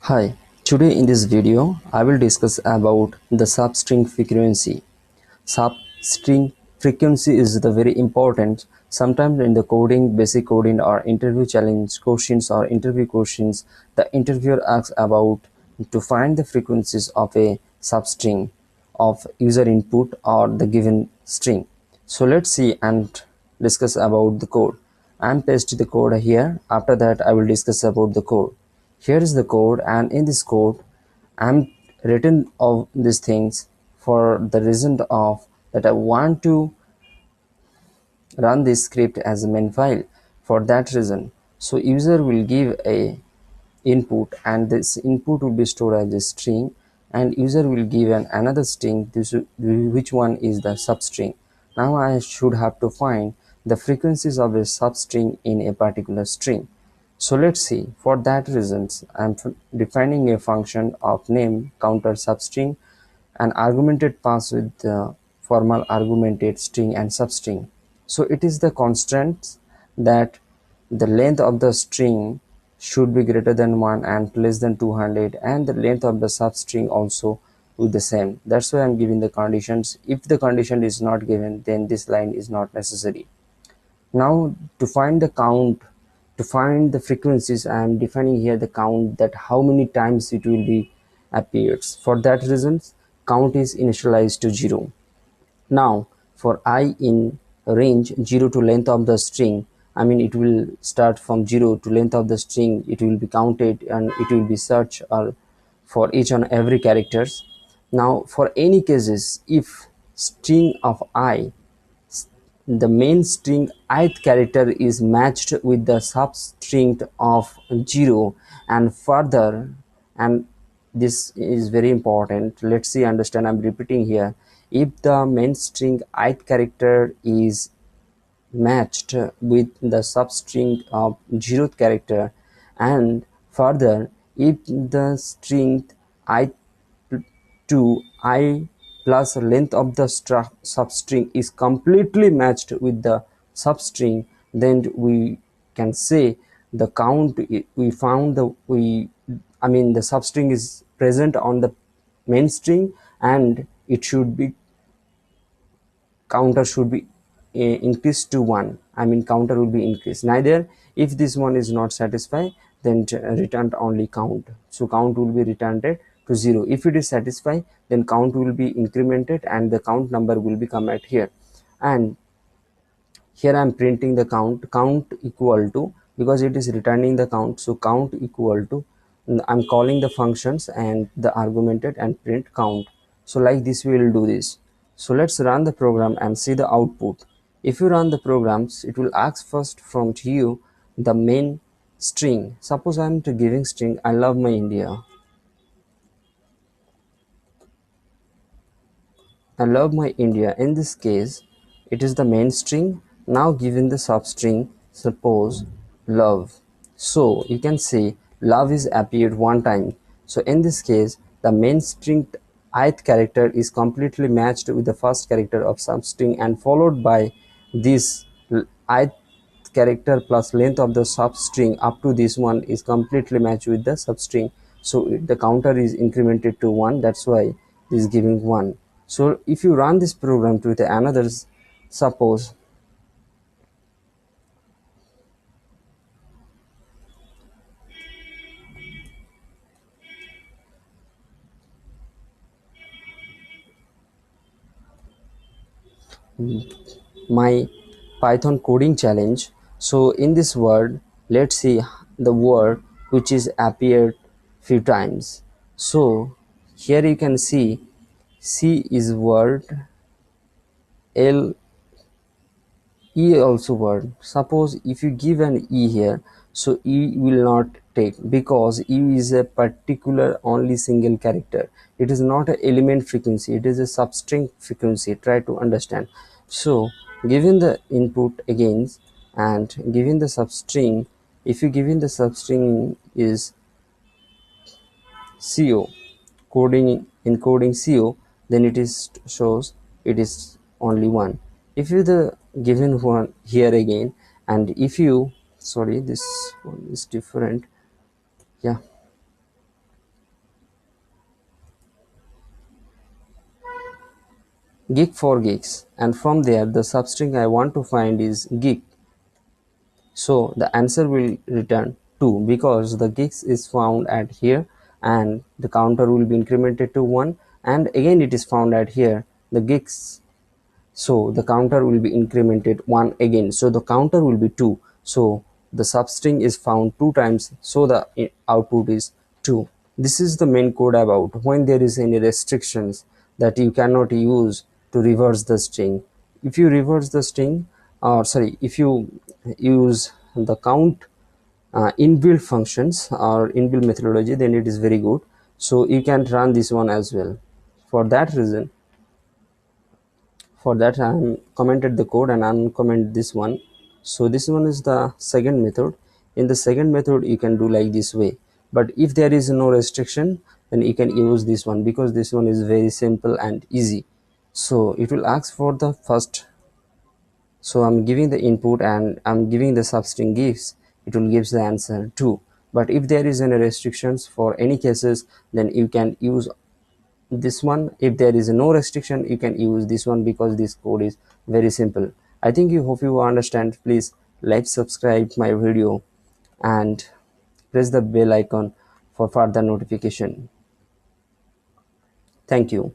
Hi, today in this video I will discuss about the substring frequency. Substring frequency is the very important. Sometimes in the coding, basic coding or interview challenge questions or interview questions, the interviewer asks about to find the frequencies of a substring of user input or the given string. So let's see and discuss about the code. I'm paste the code here. After that I will discuss about the code. Here is the code, and in this code I'm written of these things for the reason of that I want to run this script as a main file for that reason. So user will give a input, and this input will be stored as a string, and user will give another string, which one is the substring. Now I should have to find the frequencies of a substring in a particular string. So let's see. For that reasons I'm defining a function of name counter substring, an argumented pass with the formal argumented string and substring. So it is the constraints that the length of the string should be greater than 1 and less than 200, and the length of the substring also with the same. That's why I'm giving the conditions. If the condition is not given, then this line is not necessary. Now to find the count, to find the frequencies, I am defining here the count, that how many times it will be appears. For that reasons count is initialized to 0. Now for I in range 0 to length of the string, I mean it will start from 0 to length of the string, it will be counted and it will be searched for each and every characters. Now for any cases, if string of I, the main string ith character is matched with the substring of 0 and further, and this is very important. Let's see, understand, I'm repeating here. If the main string ith character is matched with the substring of 0th character, and further if the string ith to I plus length of the substring is completely matched with the substring, then we can say the count we found the I mean the substring is present on the main string, and it should be counter should be increased to 1. I mean counter will be increased. Neither if this one is not satisfied, then returned only count. So count will be returned to 0. If it is satisfied, then count will be incremented and the count number will be come at here. And here I'm printing the count equal to, because it is returning the count, so count equal to, I'm calling the functions and the argumented and print count. So like this we will do this. So let's run the program and see the output. If you run the programs, it will ask first from you the main string. Suppose I'm to giving string I love my India. I love my India. In this case, it is the main string. Now given the substring, suppose love. So you can say love is appeared one time. So in this case, the main string ith character is completely matched with the first character of substring, and followed by this ith character plus length of the substring up to this one is completely matched with the substring. So the counter is incremented to 1. That's why this is giving 1. So if you run this program with another, suppose my Python coding challenge. So in this word, let's see the word which is appeared few times. So here you can see C is word, L, E also word. Suppose if you give an E here, so E will not take, because E is a particular only single character. It is not an element frequency, it is a substring frequency. Try to understand. So given the input again and given the substring, if you given the substring is CO, coding encoding CO, then it is shows it is only 1. If you the given one here again, and if you, sorry, this one is different, yeah, gig for gigs, and from there the substring I want to find is gig. So the answer will return 2 because the gigs is found at here and the counter will be incremented to 1, and again it is found at here the gigs, so the counter will be incremented 1 again, so the counter will be 2. So the substring is found 2 times, so the output is 2. This is the main code about when there is any restrictions that you cannot use to reverse the string. If you reverse the string, or sorry, if you use the count inbuilt functions or inbuilt methodology, then it is very good. So you can run this one as well. For that reason, for that I am commented the code and uncomment this one. So this one is the second method. In the second method you can do like this way, but if there is no restriction, then you can use this one because this one is very simple and easy. So it will ask for the first, so I'm giving the input and I'm giving the substring gives, it will gives the answer 2. But if there is any restrictions for any cases, then you can use this one. If there is no restriction, you can use this one because this code is very simple. I think you hope you understand. Please like, subscribe my video, and press the bell icon for further notification. Thank you.